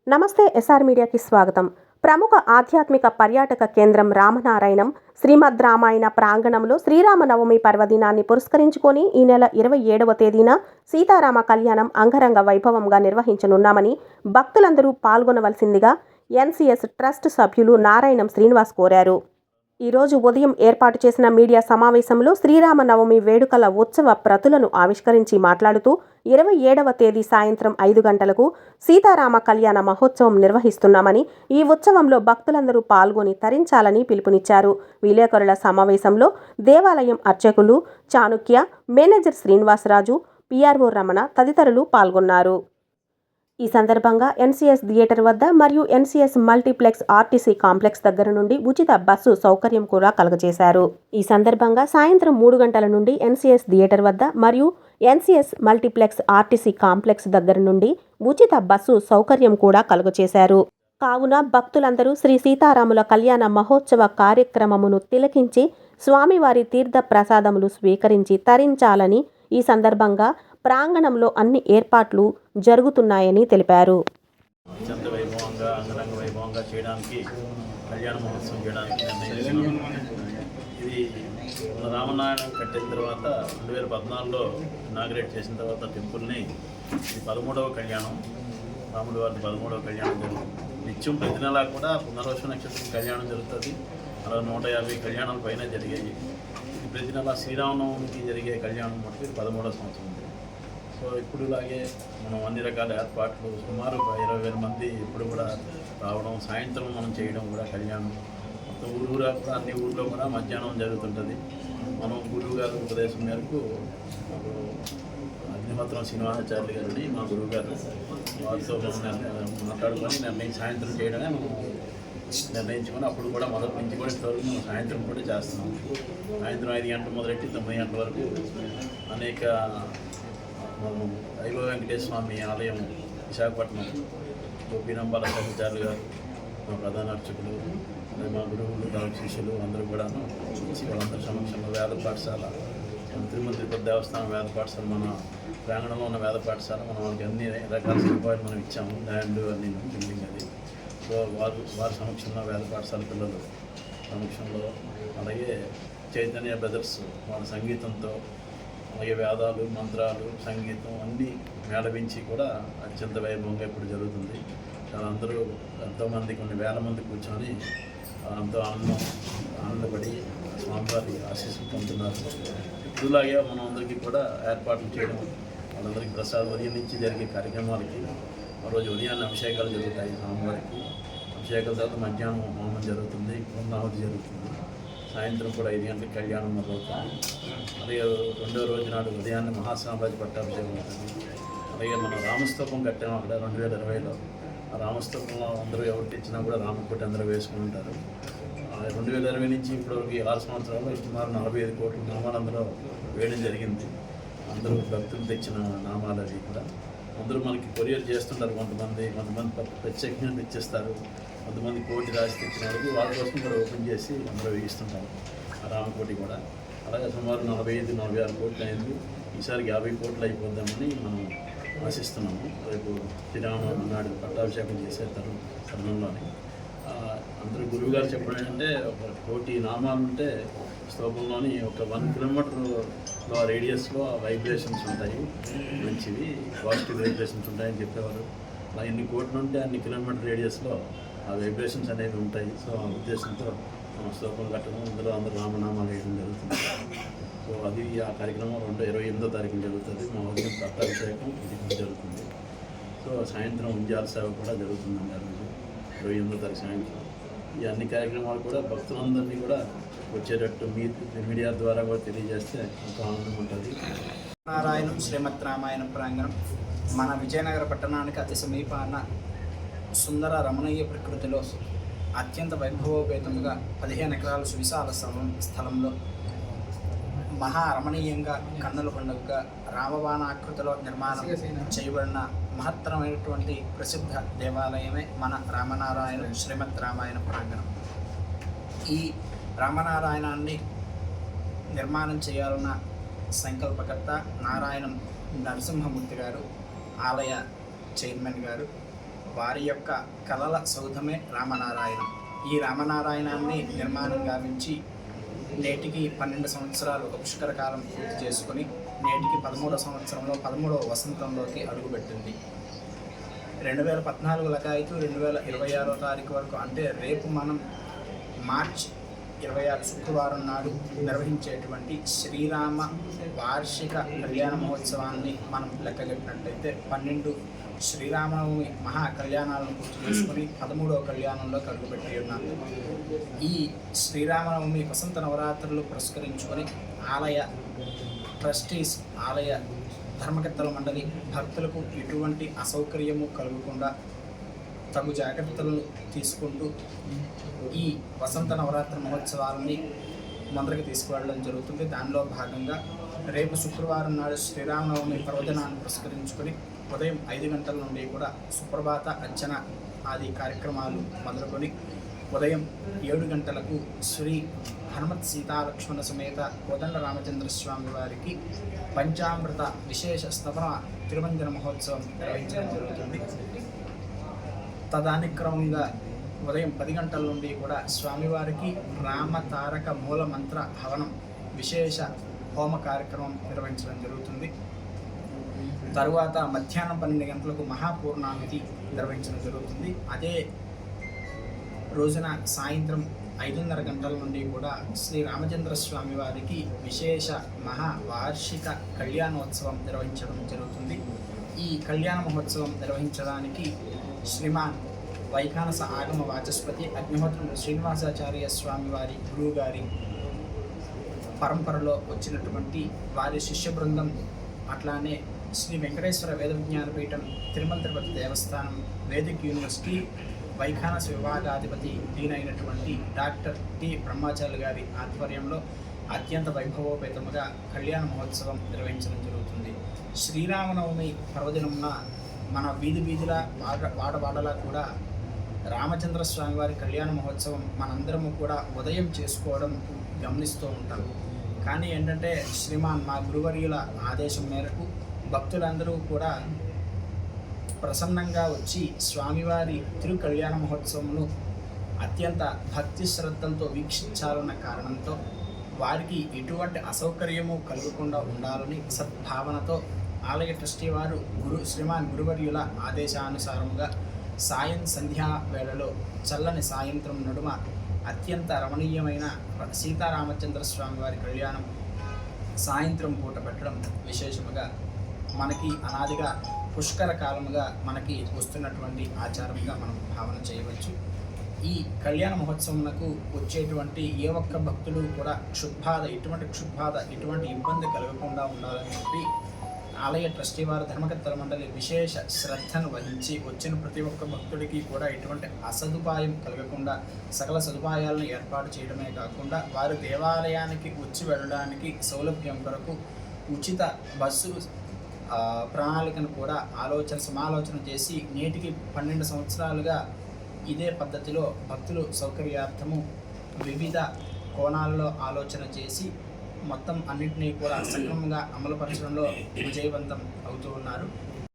నమస్తే ఎస్ఆర్ మీడియాకి స్వాగతం. ప్రముఖ ఆధ్యాత్మిక పర్యాటక కేంద్రం రామనారాయణం శ్రీమద్ రామాయణ ప్రాంగణంలో శ్రీరామనవమి పర్వదినాన్ని పురస్కరించుకొని ఈ నెల 27వ తేదీన సీతారామ కళ్యాణం అంగరంగ వైభవంగా నిర్వహించనున్నామని భక్తులందరూ పాల్గొనవలసిందిగా ఎన్సీఎస్ ట్రస్ట్ సభ్యులు నారాయణం శ్రీనివాస్ కోరారు. ఈరోజు ఉదయం ఏర్పాటు చేసిన మీడియా సమావేశంలో శ్రీరామనవమి వేడుకల ఉత్సవ ప్రతులను ఆవిష్కరించి మాట్లాడుతూ 27వ తేదీ సాయంత్రం 5 గంటలకు సీతారామ కళ్యాణ మహోత్సవం నిర్వహిస్తున్నామని, ఈ ఉత్సవంలో భక్తులందరూ పాల్గొని తరించాలని పిలుపునిచ్చారు. విలేకరుల సమావేశంలో దేవాలయం అర్చకులు చాణుక్య, మేనేజర్ శ్రీనివాసరాజు, పిఆర్ఓ రమణ తదితరులు పాల్గొన్నారు. ఈ సందర్భంగా ఎన్సీఎస్ థియేటర్ వద్ద మరియు ఎన్సీఎస్ మల్టీప్లెక్స్ ఆర్టీసీ కాంప్లెక్స్ దగ్గర నుండి ఉచిత బస్సు సౌకర్యం కూడా కలుగజేశారు. ఈ సందర్భంగా సాయంత్రం 3 గంటల నుండి ఎన్సీఎస్ థియేటర్ వద్ద మరియు ఎన్సీఎస్ మల్టీప్లెక్స్ ఆర్టీసీ కాంప్లెక్స్ దగ్గర నుండి ఉచిత బస్సు సౌకర్యం కూడా కలుగజేశారు. కావున భక్తులందరూ శ్రీ సీతారాముల కళ్యాణ మహోత్సవ కార్యక్రమమును తిలకించి స్వామివారి తీర్థ ప్రసాదములు స్వీకరించి తరించాలని ఈ సందర్భంగా ప్రాంగణంలో అన్ని ఏర్పాట్లు జరుగుతున్నాయని తెలిపారు. అత్యంత వైభవంగా అంగరంగ వైభవంగా చేయడానికి కళ్యాణ మహోత్సవం చేయడానికి నిర్ణయించుకున్నాం. ఇది మన రామనారాయణం కట్టిన తర్వాత 2014లో ఇనాగ్రేట్ చేసిన తర్వాత టెంపుల్ని ఇది 13వ కళ్యాణం, రాముడి వారి 13వ కళ్యాణం జరుగుతుంది. నిత్యం ప్రతి నెలా కూడా పునర్వసు నక్షత్రం కళ్యాణం జరుగుతుంది. అలా 150 కళ్యాణాల పైన జరిగాయి. ఇది ప్రతి నెల శ్రీరామనవమికి జరిగే కళ్యాణం మటుకు 13వ సంవత్సరం. సో ఇప్పుడు ఇలాగే మనం అన్ని రకాల ఏర్పాట్లు సుమారు 20,000 మంది ఇప్పుడు కూడా రావడం, సాయంత్రం మనం చేయడం కూడా కళ్యాణం మొత్తం ఊరూరా కూడా అన్ని ఊళ్ళో కూడా మధ్యాహ్నం జరుగుతుంటుంది. మనం గురువు గారి ఉపదేశం మేరకు అగ్నిహోత్రం శ్రీనివాసాచార్యులు గారిని మా గురువు గారు వారితో మాట్లాడుకొని సాయంత్రం చేయడమే మనం నిర్ణయించుకొని అప్పుడు కూడా మొదటి నుంచి కూడా ఇంతవరకు మనం సాయంత్రం కూడా చేస్తున్నాం. సాయంత్రం 5 గంటల మొదలెట్టి 9 గంటల వరకు అనేక వైభవ వెంకటేశ్వర స్వామి ఆలయం విశాఖపట్నం గోపీనంబాల సహచారులు గారు, మా ప్రధాన అర్చకులు, మా గురువులు, శిష్యులు అందరూ కూడాను వాళ్ళందరి సమక్షంలో వేద పాఠశాల, తిరుమల తిరుపతి దేవస్థానం వేద పాఠశాల, మన ప్రాంగణంలో ఉన్న వేద పాఠశాల, మనం వాళ్ళకి అన్ని రకాల సదుపాయాలు మనం ఇచ్చాము. ల్యాండ్ అన్ని బిల్డింగ్ అది. సో వారి సమక్షంలో వేద పాఠశాల పిల్లలు సమక్షంలో, అలాగే చైతన్య బ్రదర్స్ వాళ్ళ సంగీతంతో, అలాగే వేదాలు, మంత్రాలు, సంగీతం అన్నీ మేళవించి కూడా అత్యంత వైభవంగా ఇప్పుడు జరుగుతుంది. అందరూ ఎంతోమంది, కొన్ని వేల మంది కూర్చొని ఎంతో ఆనందపడి స్వామివారి ఆశీస్సులు పొందుతున్నారు. ఇలాగే మనం అందరికీ కూడా ఏర్పాట్లు చేయడం, వాళ్ళందరికీ ప్రసాద్ ఉదయం నుంచి జరిగే కార్యక్రమాలకి ఆ రోజు ఉదయాన్నే అభిషేకాలు జరుగుతాయి. స్వామివారికి అభిషేకాల తర్వాత మధ్యాహ్నం హోమం జరుగుతుంది, పూర్ణాహుతి జరుగుతుంది. సాయంత్రం కూడా 5 గంటలకు కళ్యాణం మొదలవుతుంది. అలాగే 2వ రోజు నాడు ఉదయాన్నే మహాసామ్రాజ్య పట్టాభిషేకం అవుతుంది. అలాగే మనం రామస్తూపం కట్టాము అక్కడ 2020లో. ఆ రామస్తూపంలో అందరూ ఎవరు తెచ్చినా కూడా రామకోటి అందరూ వేసుకుని ఉంటారు. 2020 నుంచి ఇప్పటివరకు 6 సంవత్సరాల్లో సుమారు 45 కోట్ల నామాలు అందరూ వేయడం జరిగింది. అందరూ భక్తులు తెచ్చిన నామాలు అవి కూడా అందరూ మనకి కొరియర్ చేస్తుంటారు. కొంతమంది ప్రత్యేకంగా తెచ్చిస్తారు. కొంతమంది కోటి రాసి తెచ్చిన వాళ్ళకి వాళ్ళ కోసం కూడా ఓపెన్ చేసి అందరూ వేయిస్తుంటారు ఆ రామకోటి కూడా. అలాగే సుమారు 45-46 కోట్లు అయింది. ఈసారికి 50 కోట్లు అయిపోద్దామని మనం ఆశిస్తున్నాము. రేపు శ్రీరామనవమి నాడు పట్టాభిషేకం చేసే తరుణంలోని అందరూ గురువు గారు చెప్పడం ఏంటంటే, ఒక కోటి నామాలు ఉంటే స్తూపంలోని ఒక 1 కిలోమీటర్లో రేడియస్లో వైబ్రేషన్స్ ఉంటాయి, మంచివి పాజిటివ్ వైబ్రేషన్స్ ఉంటాయని చెప్పేవారు. అలా ఎన్ని కోట్లు ఉంటే అన్ని కిలోమీటర్ రేడియస్లో ఆ వైబ్రేషన్స్ అనేవి ఉంటాయి. సో ఆ ఉద్దేశంతో స్తూపం కట్టడం, అందులో అందరూ రామనామాలు వేయడం జరుగుతుంది. సో అది ఆ కార్యక్రమం 28వ తారీఖున జరుగుతుంది. మా ఉదయం పట్టాభిషేకం ఇది జరుగుతుంది. సో సాయంత్రం ఉంజాల సేవ కూడా జరుగుతుందండి ఆ రోజు 28వ తారీఖు సాయంత్రం. ఈ అన్ని కార్యక్రమాలు కూడా భక్తులందరినీ కూడా వచ్చేటట్టు మీడియా ద్వారా కూడా తెలియజేస్తే ఎంతో ఆనందం ఉంటుంది. నారాయణం శ్రీమద్ రామాయణ ప్రాంగణం మన విజయనగర పట్టణానికి అతి సమీపాన సుందర రమణీయ ప్రకృతిలో అత్యంత వైభవోపేతంగా 15 ఎకరాల సువిశాల స్థలంలో మహారమణీయంగా కన్నుల పండుగగా రామబాణాకృతిలో నిర్మాణం చేయబడిన మహత్తరమైనటువంటి ప్రసిద్ధ దేవాలయమే మన రామనారాయణ శ్రీమద్ రామాయణ ప్రాంగణం. ఈ రామనారాయణాన్ని నిర్మాణం చేయాలన్న సంకల్పకర్త నారాయణం నరసింహమూర్తి గారు, ఆలయ చైర్మన్ గారు, వారి యొక్క కలల సౌధమే రామనారాయణం. ఈ రామనారాయణాన్ని నిర్మాణం గావించి నేటికి 12 సంవత్సరాలు ఒక పుష్కర కాలం పూర్తి చేసుకుని నేటికి 13వ సంవత్సరంలో 13వ వసంతంలోకి అడుగుపెట్టింది. 2014 లగాయతు 2026వ తారీఖు వరకు, అంటే రేపు మనం మార్చ్ 26 శుక్రవారం నాడు నిర్వహించేటువంటి శ్రీరామ వార్షిక కళ్యాణ మహోత్సవాన్ని మనం లెక్కగట్టినట్లయితే 12 శ్రీరామనవమి మహా కళ్యాణాలను పూర్తి చేసుకుని 13వ కళ్యాణంలోకి అడుగుపెట్టి ఉన్నాం. ఈ శ్రీరామనవమి వసంత నవరాత్రులు పురస్కరించుకొని ఆలయ ట్రస్టీస్, ఆలయ ధర్మకర్తల మండలి భక్తులకు ఎటువంటి అసౌకర్యము కలగకుండా తగు జాగ్రత్తలను తీసుకుంటూ ఈ వసంత నవరాత్రి మహోత్సవాలని ముందరికి తీసుకువెళ్ళడం జరుగుతుంది. దానిలో భాగంగా రేపు శుక్రవారం నాడు శ్రీరామనవమి పర్వదినాన్ని పురస్కరించుకొని ఉదయం 5 గంటల నుండి కూడా సుప్రభాత అర్చన ఆది కార్యక్రమాలు మొదలుకొని ఉదయం 7 గంటలకు శ్రీ హనుమత్ సీతాలక్ష్మణ సమేత కోదండ రామచంద్ర స్వామి వారికి పంచామృత విశేష స్తవన తిరుమంజన మహోత్సవం నిర్వహించడం జరుగుతుంది. తదానుక్రమంగా ఉదయం 10 గంటల నుండి కూడా స్వామివారికి రామతారక మూల మంత్ర హవనం విశేష హోమ కార్యక్రమం నిర్వహించడం జరుగుతుంది. తరువాత మధ్యాహ్నం 12 గంటలకు మహాపూర్ణాహుతి నిర్వహించడం జరుగుతుంది. అదే రోజున సాయంత్రం 5:30 గంటల నుండి కూడా శ్రీ రామచంద్ర స్వామి వారికి విశేష మహావార్షిక కళ్యాణోత్సవం నిర్వహించడం జరుగుతుంది. ఈ కళ్యాణ మహోత్సవం నిర్వహించడానికి శ్రీమాన్ వైఖానస ఆగమ వాచస్పతి అగ్నిహోత్రం శ్రీనివాసాచార్య స్వామి వారి గురువు గారి పరంపరలో వచ్చినటువంటి వారి శిష్య బృందం, అట్లానే శ్రీ వెంకటేశ్వర వేద విజ్ఞానపీఠం, తిరుమల తిరుపతి దేవస్థానం, వేదిక్ యూనివర్సిటీ వైఖానస విభాగాధిపతి డీన్ అయినటువంటి డాక్టర్ టి బ్రహ్మాచార్య గారి ఆధ్వర్యంలో అత్యంత వైభవోపేతముగా కళ్యాణ మహోత్సవం నిర్వహించడం జరుగుతుంది. శ్రీరామనవమి పర్వదినమున మన వీధిలా వాడవాడలా కూడా రామచంద్ర స్వామి వారి కళ్యాణ మహోత్సవం మనందరము కూడా ఉదయం చేసుకోవడం గమనిస్తూ ఉంటాం. కానీ ఏంటంటే శ్రీమాన్ మా గురువర్యుల ఆదేశం మేరకు భక్తులందరూ కూడా ప్రసన్నంగా వచ్చి స్వామివారి తిరు కళ్యాణ మహోత్సవంను అత్యంత భక్తి శ్రద్ధలతో వీక్షించాలన్న కారణంతో వారికి ఎటువంటి అసౌకర్యము కలగకుండా ఉండాలని సద్భావనతో ఆలయ ట్రస్టీ వారు శ్రీమాన్ గురువర్యుల ఆదేశానుసారంగా సంధ్యా వేళలో చల్లని సాయంత్రం నడుమ అత్యంత రమణీయమైన సీతారామచంద్ర స్వామి వారి కళ్యాణం సాయంత్రం పూట పెట్టడం విశేషముగా మనకి అనాదిగా పుష్కర కాలముగా మనకి వస్తున్నటువంటి ఆచారంగా మనం భావన చేయవచ్చు. ఈ కళ్యాణ మహోత్సవంకు వచ్చేటువంటి ఏ ఒక్క భక్తులు కూడా ఎటువంటి ఇబ్బంది కలగకుండా ఉండాలని చెప్పి ఆలయ ట్రస్టీ వారు ధర్మకర్తల మండలి విశేష శ్రద్ధను వహించి వచ్చిన ప్రతి ఒక్క భక్తుడికి కూడా ఎటువంటి అసదుపాయం కలగకుండా సకల సదుపాయాలను ఏర్పాటు చేయడమే కాకుండా వారు దేవాలయానికి వచ్చి వెళ్ళడానికి సౌలభ్యం కొరకు ఉచిత బస్సు ప్రణాళికను కూడా సమాలోచన చేసి నేటికి 12 సంవత్సరాలుగా ఇదే పద్ధతిలో భక్తులు సౌకర్యార్థము వివిధ కోణాల్లో ఆలోచన చేసి మొత్తం అన్నింటినీ కూడా సక్రమంగా అమలుపరచడంలో విజయవంతం అవుతూ ఉన్నారు.